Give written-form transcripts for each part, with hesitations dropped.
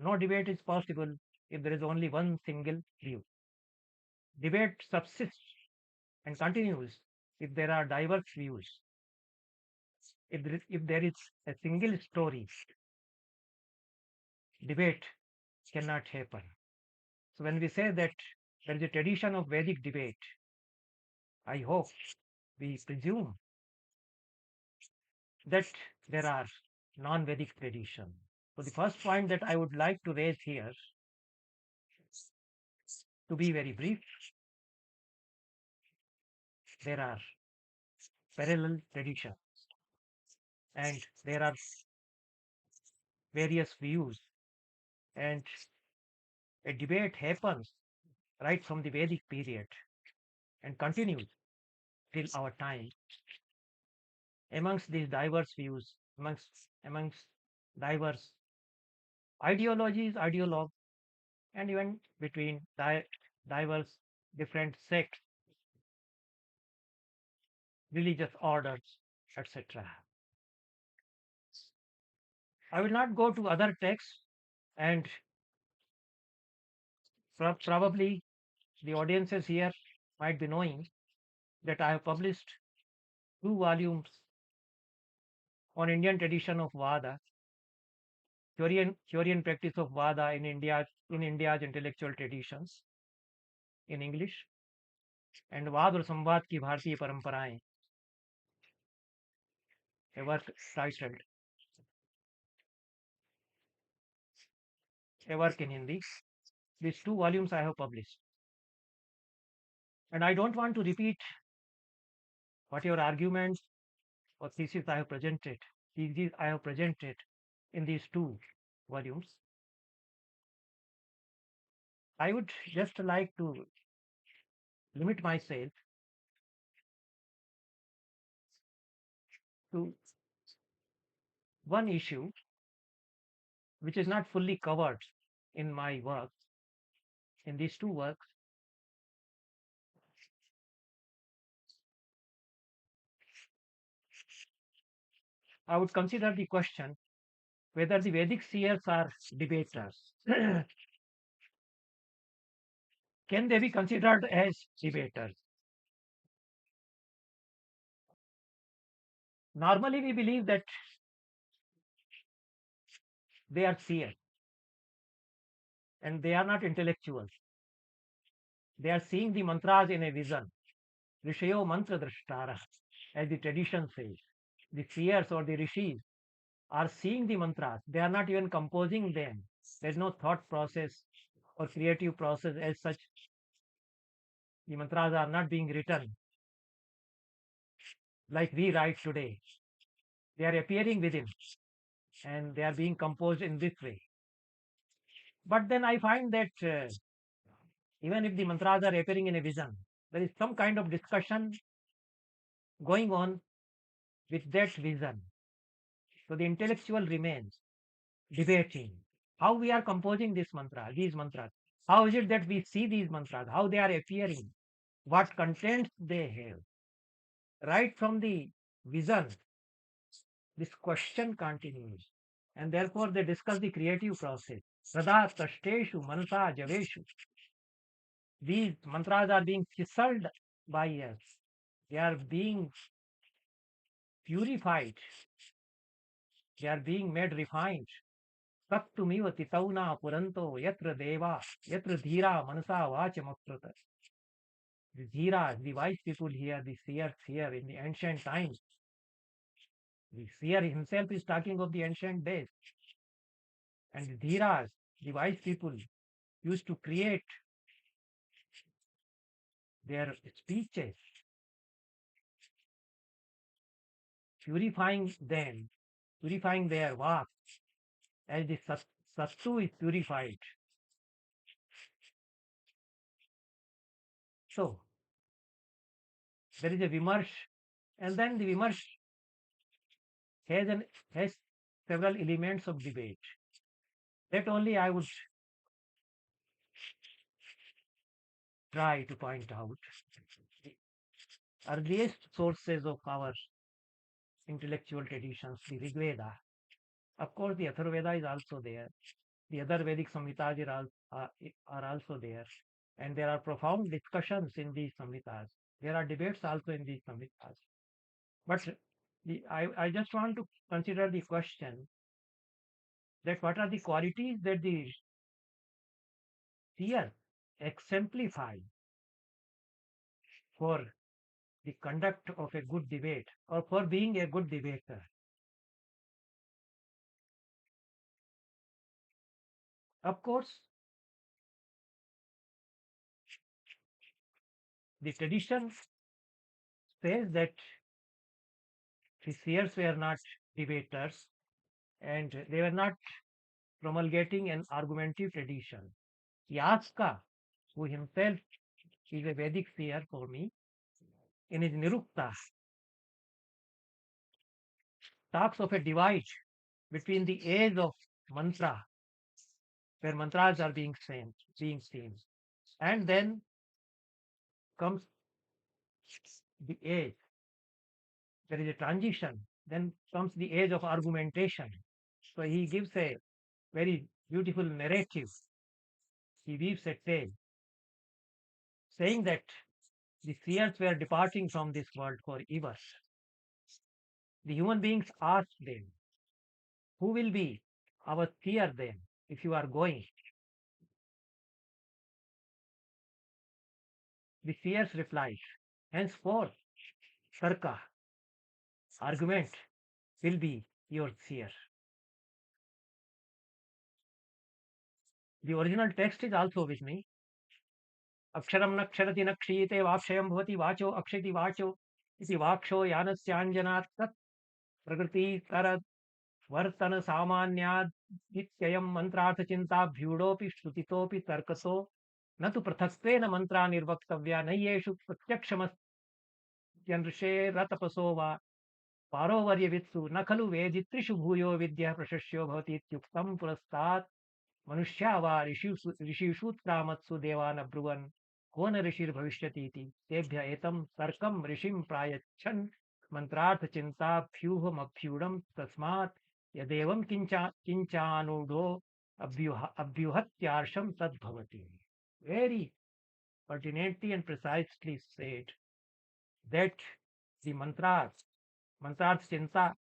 No debate is possible if there is only one single view. Debate subsists and continues if there are diverse views. If there is a single story, debate cannot happen. So when we say that there is a tradition of Vedic debate, I hope we presume that there are non-Vedic traditions. So the first point that I would like to raise here, to be very brief, there are parallel traditions and there are various views, and a debate happens right from the Vedic period and continues till our time amongst these diverse views, amongst diverse ideologies, ideologues, and even between diverse different sects, religious orders, etc. I will not go to other texts, and probably the audiences here might be knowing that I have published 2 volumes on Indian tradition of Vada, theory and practice of Vada in India's intellectual traditions in English, and वाद और संवाद की भारतीय परंपराएं, a work titled, a work in Hindi. These 2 volumes I have published, and I don't want to repeat whatever arguments or thesis I have presented. Theses I have presented in these 2 volumes. I would just like to limit myself to one issue which is not fully covered in my work, in these 2 works. I would consider the question whether the Vedic seers are debaters. Can they be considered as debaters? Normally, we believe that they are seers and they are not intellectuals. They are seeing the mantras in a vision. Rishayo mantra drashtara, as the tradition says. The seers or the rishis are seeing the mantras. They are not even composing them. There is no thought process or creative process as such. The mantras are not being written like we write today. They are appearing within and they are being composed in this way. But then I find that even if the mantras are appearing in a vision, there is some kind of discussion going on with that vision. So the intellectual remains debating how we are composing these mantras. How is it that we see these mantras? How they are appearing? What contents they have? Right from the vision, this question continues. And therefore they discuss the creative process. Sada tashteshu manasa javeshu. These mantras are being chiseled by us. They are being purified. They are being made refined. Sattumiva titauna puranto yatra deva yatra dhira manasa vachamakrata. The dhiras, the wise people here, the seers here in the ancient times. The seer himself is talking of the ancient days. And the dhiras, the wise people, used to create their speeches, purifying them, purifying their vak, as the sattu is purified. So, there is a vimarsh, and then the vimarsh has several elements of debate. That only I would try to point out. The earliest sources of our intellectual traditions, the Rig Veda. Of course, the Atharvaveda is also there. The other Vedic Samhitas are also there. And there are profound discussions in these Samhitas. There are debates also in these Samhitas. But I just want to consider the question that what are the qualities that the seer exemplify for the conduct of a good debate or for being a good debater. Of course, the tradition says that the seers were not debaters and they were not promulgating an argumentative tradition. Yaska, who himself is a Vedic seer for me, in his Nirukta, talks of a divide between the age of mantra, where mantras are being seen, and then comes the age. There is a transition. Then comes the age of argumentation. So he gives a very beautiful narrative. He weaves a tale, saying that the seers were departing from this world for ever. The human beings asked them, who will be our seer then if you are going? The seers replied, henceforth, Sarka, argument, will be your seer. The original text is also with me. Aksharam nakshadati nakshiyate vakshayam bhavati vacho akshati vacho iti vaksho yanasyanjanat tat prakriti tarad vartana samanyad nityayam mantrartha चिंताभ्यूडोपि श्रुतितोपि तर्कसो न तु पृथक्त्वेन मंत्रा निर्वक्तव्या नैयेषु प्रत्यक्षमस्त्यनृषे रतपसो वा पारोवर्यवित्सु न खलु वेदित्रिषु भूयो विद्या प्रशस्यो भवति इत्युक्तं पुरस्तात् मनुष्या वा ऋषिषूत्रामत्सु देवान् अब्रुवन् को न ऋषिर्भविष्यति इति तेभ्य एतं तर्कं ऋषिं प्रायच्छन् मन्त्रार्थचिन्ताभ्यूहमभ्यूढं तस्मात् यदेवं किञ्चानूढो अभ्युहत्यार्षं तद्भवति. Very pertinently and precisely said that the mantrarth chinta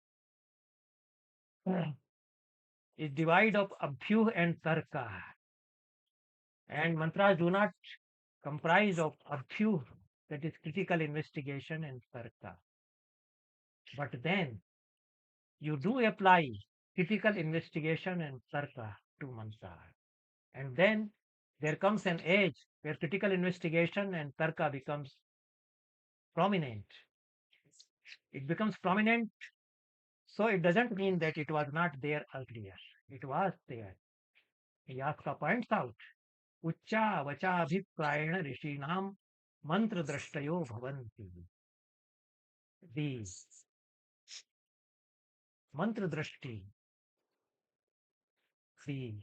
is divide of abhyuh and tarka, and mantras do not comprise of abhyuh, that is critical investigation, and tarka. But then you do apply critical investigation and tarka to mantra. And then there comes an age where critical investigation and tarka becomes prominent. It becomes prominent, so it doesn't mean that it was not there earlier. It was there. Yaska points out, Uccha vachabhiprayena rishinam mantra drashtayo bhavanti. The mantra drashti, the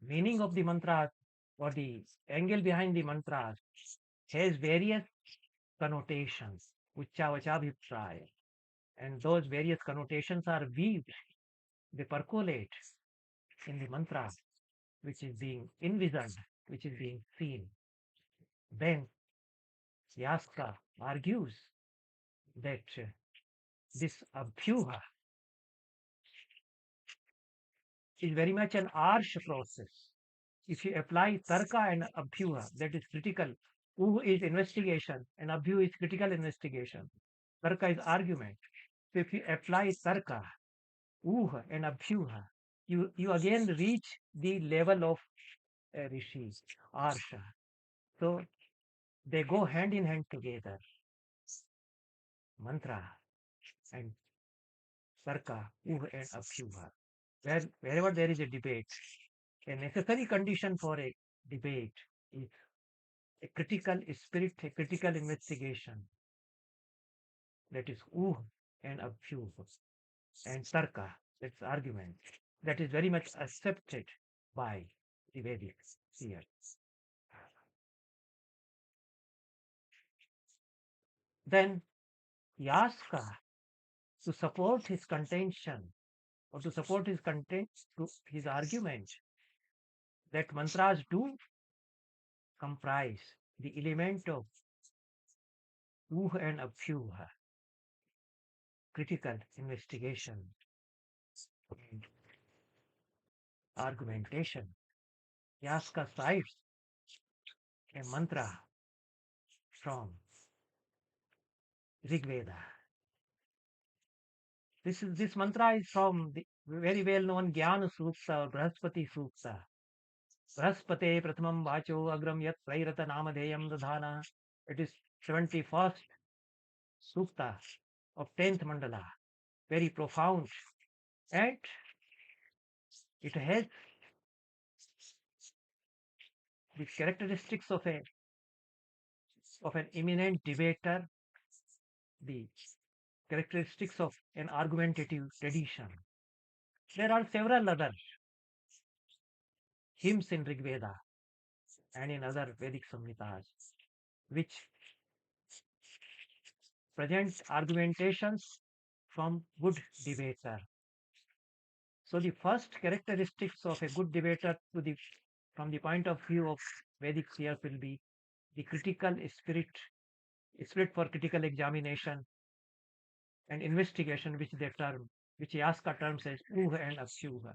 meaning of the mantra or the angle behind the mantra has various connotations. Uccha vachabhipraya. And those various connotations are weaved, they percolate in the mantra which is being envisioned, which is being seen. Then Yaska argues that this abhyuha is very much an arsh process. If you apply tarka and abhyuha, that is critical. U is investigation and abhyuha is critical investigation. Tarka is argument. So if you apply tarka, uha and abhyuha, you again reach the level of rishi, arsha. So they go hand in hand together. Mantra and tarka, uha and abhyuha. Wherever there is a debate, a necessary condition for a debate is a critical spirit, a critical investigation. That is uh and abhyuh and tarka, that's argument. That is very much accepted by the Vedic seers. Then Yaska, to support his contention or to support his content, to his argument, that mantras do comprise the element of ooh and aphyuha, critical investigation and argumentation. Yaska cites a mantra from Rig Veda. This mantra is from the very well known Jnana Sukta or Brahaspati Sukta. Brahaspate Prathamam Vacho Agram Yat Prairata Namadeyam Dadhana. It is 71st Sukta of 10th Mandala. Very profound. And it has the characteristics of an eminent debater, the characteristics of an argumentative tradition. There are several other hymns in Rig Veda and in other Vedic Samhitas which present argumentations from good debater. So the first characteristics of a good debater from the point of view of Vedic seers will be the critical spirit for critical examination and investigation, which Yaska terms as Uha and Apsyuha.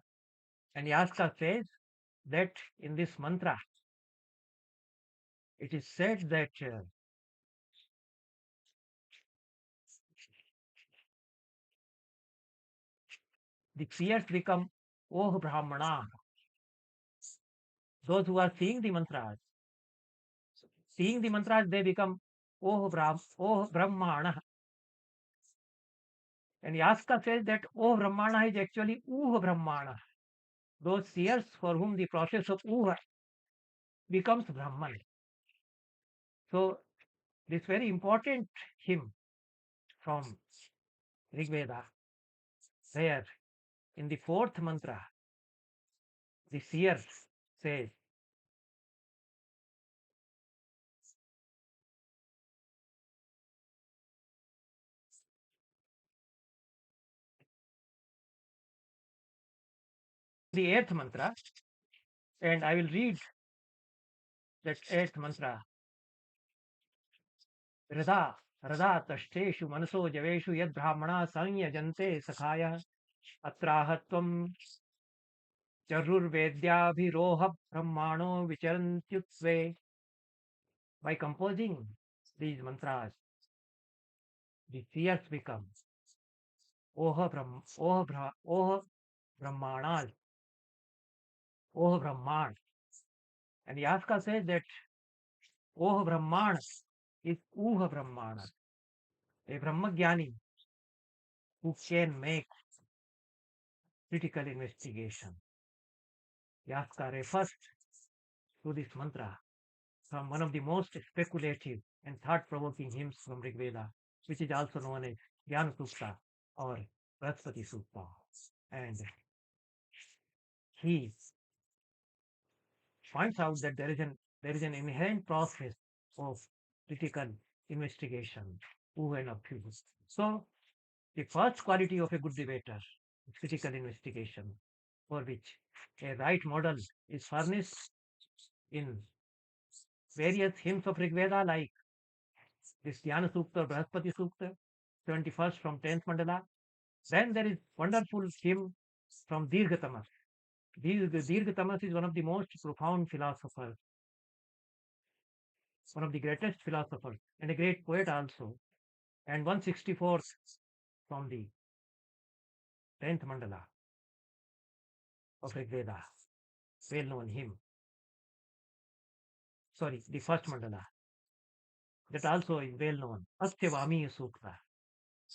And Yaska says that in this mantra, it is said that the seers become Oh Brahmana. Those who are seeing the mantras, they become Oh Brahmana. And Yaska says that Oh Brahmana is actually Uha Brahmana. Those seers for whom the process of Uha becomes Brahman. So this very important hymn from Rig Veda, there in the fourth mantra, the seer says, the eighth mantra, and I will read that eighth mantra. Rada Tasteshu Manaso Javeshu Yad Brahmana Sanyajante Sakhaya Atrahatvam Charurvedyabhiroha Brahmano Vicharantyutsve. By composing these mantras, the seers become Oha Brahmanas, Oha Brahman. And Yaska says that Oha Brahman is Uha Brahmana, a Brahmagyani who can make critical investigation. Yaska refers to this mantra from one of the most speculative and thought-provoking hymns from Rig Veda, which is also known as Jnana Sukta or Brahaspati Sukta. And he points out that there is an inherent process of critical investigation, and abuse. So the first quality of a good debater is critical investigation, for which a right model is furnished in various hymns of Rig Veda, like this Dhyana Sukta or Brahaspati Sukta, 21st from 10th Mandala. Then there is wonderful hymn from Dirghatamas. Dirghatamas is one of the most profound philosophers, one of the greatest philosophers, and a great poet also. And 164th from the 10th Mandala of Rig Veda, well known hymn. Sorry, the first Mandala. That also is well known. Astyavami Sukta.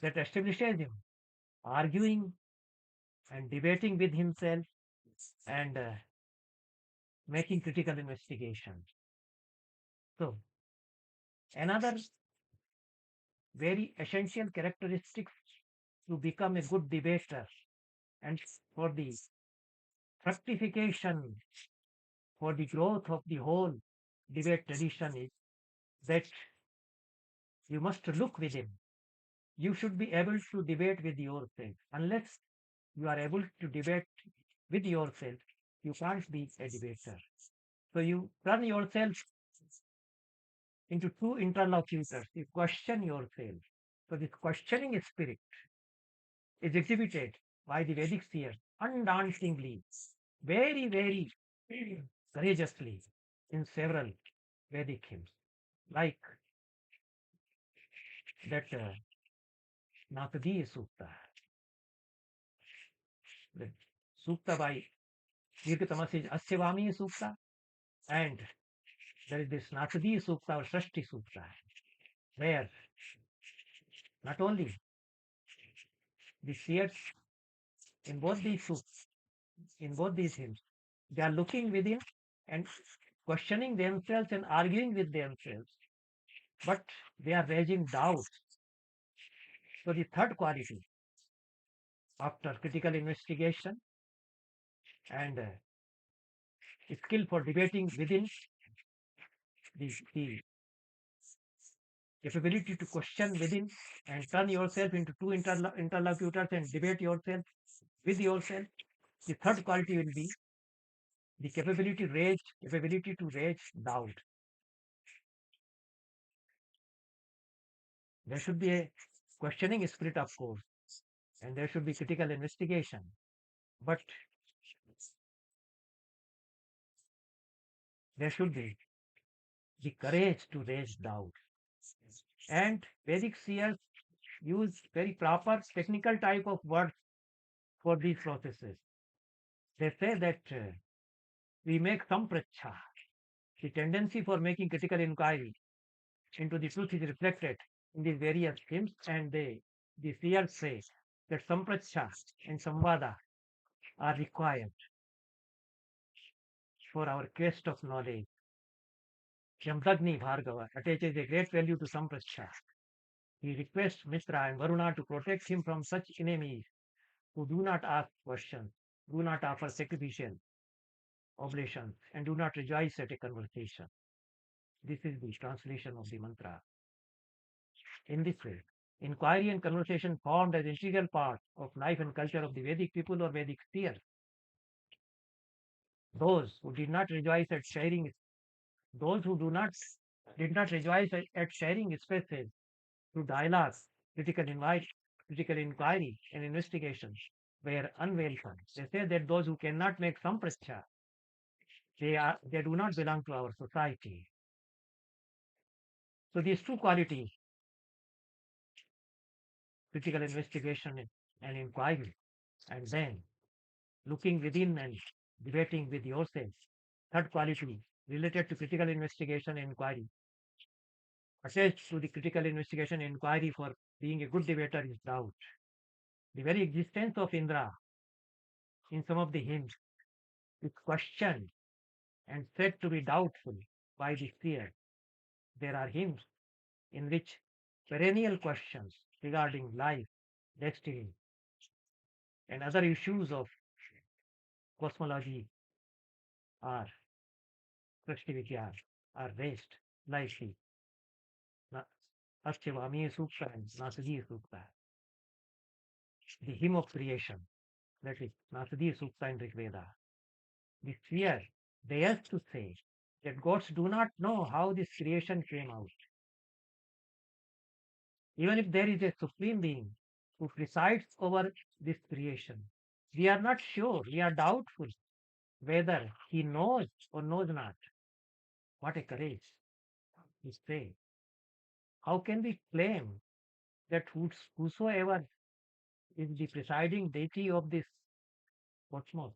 That establishes him arguing and debating with himself and making critical investigation. So, another very essential characteristic to become a good debater and for the fructification, for the growth of the whole debate tradition is that you must look within. You should be able to debate with yourself. Unless you are able to debate with yourself, you can't be a debater. So you turn yourself into two interlocutors. You question yourself. So this questioning spirit is exhibited by the Vedic seers undauntingly, very, very courageously in several Vedic hymns, like that Nakadi Sukta, the Sukta by Dirghatamasi Asyavami Sukta, and there is this Nakadi Sukta or Srashti Sukta, where not only the seers in both these suktas, in both these hymns, they are looking within and questioning themselves and arguing with themselves, but they are raising doubts. So the third quality, after critical investigation and skill for debating within, the capability to question within and turn yourself into two interlocutors and debate yourself with yourself. The third quality will be the capability to raise doubt. There should be a questioning spirit, of course, and there should be critical investigation. But there should be the courage to raise doubt. And Vedic seers use very proper technical type of words for these processes. They say that we make sampracha. The tendency for making critical inquiry into the truth is reflected in these various hymns, and the seers say that sampracha and samvada are required for our quest of knowledge. Jamdagni Bhargava attaches a great value to sampracha. He requests Mitra and Varuna to protect him from such enemies who do not ask questions, do not offer sacrificial oblations, and do not rejoice at a conversation. This is the translation of the mantra. In this way, inquiry and conversation formed as integral part of life and culture of the Vedic people or Vedic seers. Those who did not rejoice at sharing, those who do not did not rejoice at sharing spaces through dialogue, critical inquiry, and investigation were unwelcome. They say that those who cannot make some prascha, they do not belong to our society. So these two qualities, critical investigation and inquiry, and then looking within and debating with yourself. Third quality related to critical investigation and inquiry. Attached to the critical investigation and inquiry for being a good debater is doubt. The very existence of Indra in some of the hymns is questioned and said to be doubtful by the seer. There are hymns in which perennial questions regarding life, destiny, and other issues of cosmology are Prashtividya are raised, like the Astyavami Sukta and Nasadi Sukta, the hymn of creation, that is Nasadi Sukta in Rig Veda. The seer dares to say that gods do not know how this creation came out. Even if there is a supreme being who presides over this creation, we are not sure, we are doubtful whether he knows or knows not. What a courage to say. How can we claim that whosoever is the presiding deity of this cosmos,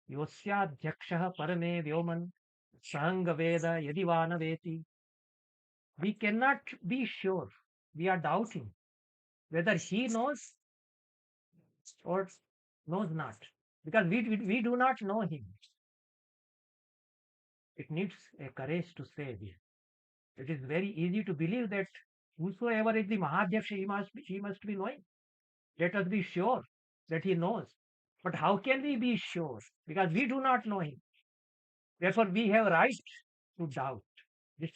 Yosyadhyakshaha parame vyoman sahanga veda yadivana veti, we cannot be sure. We are doubting whether he knows or knows not, because we do not know him. It needs a courage to say this. It is very easy to believe that whosoever is the Mahadhyaksha, he must be knowing. Let us be sure that he knows. But how can we be sure? Because we do not know him. Therefore, we have right to doubt this,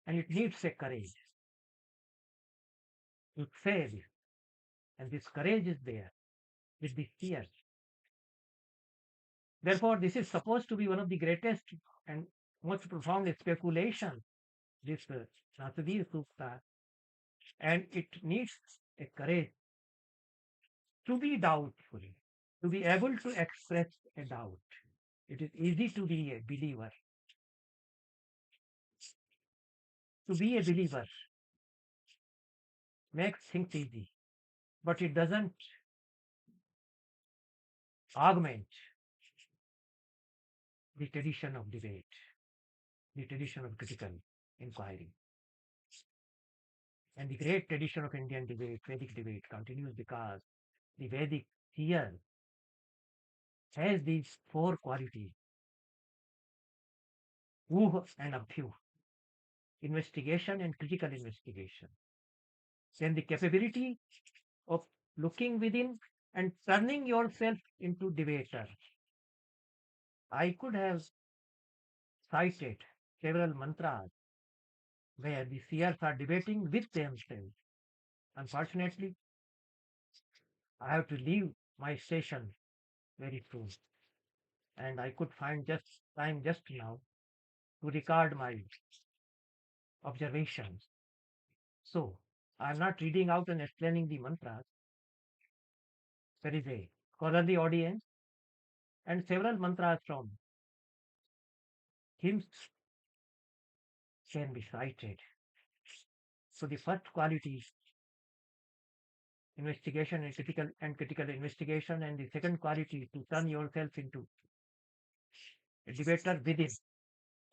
and it needs a courage to say this. And this courage is there with this fear. Therefore, this is supposed to be one of the greatest and most profound speculation, this Nasadir Sukta, and it needs a courage to be doubtful, to be able to express a doubt. It is easy to be a believer. To be a believer makes things easy, but it doesn't augment the tradition of debate, the tradition of critical inquiry. And the great tradition of Indian debate, Vedic debate, continues because the Vedic seer has these four qualities: Uh and Abhyuh, investigation and critical investigation. Then the capability of looking within and turning yourself into debater. I could have cited several mantras where the seers are debating with themselves. Unfortunately, I have to leave my station very soon, and I could find just time just now to record my observations. So I am not reading out and explaining the mantras. There is a scholarly audience, and several mantras from hymns can be cited. So the first quality, investigation and critical investigation, and the second quality, to turn yourself into a debater within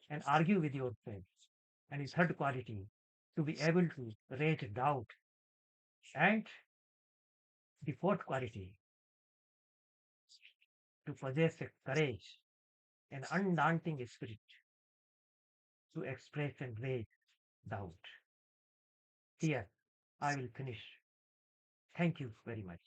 and argue with yourself. And the third quality, to be able to raise doubt. And the fourth quality, to possess a courage, an undaunting spirit to express and raise doubt. Here, I will finish. Thank you very much.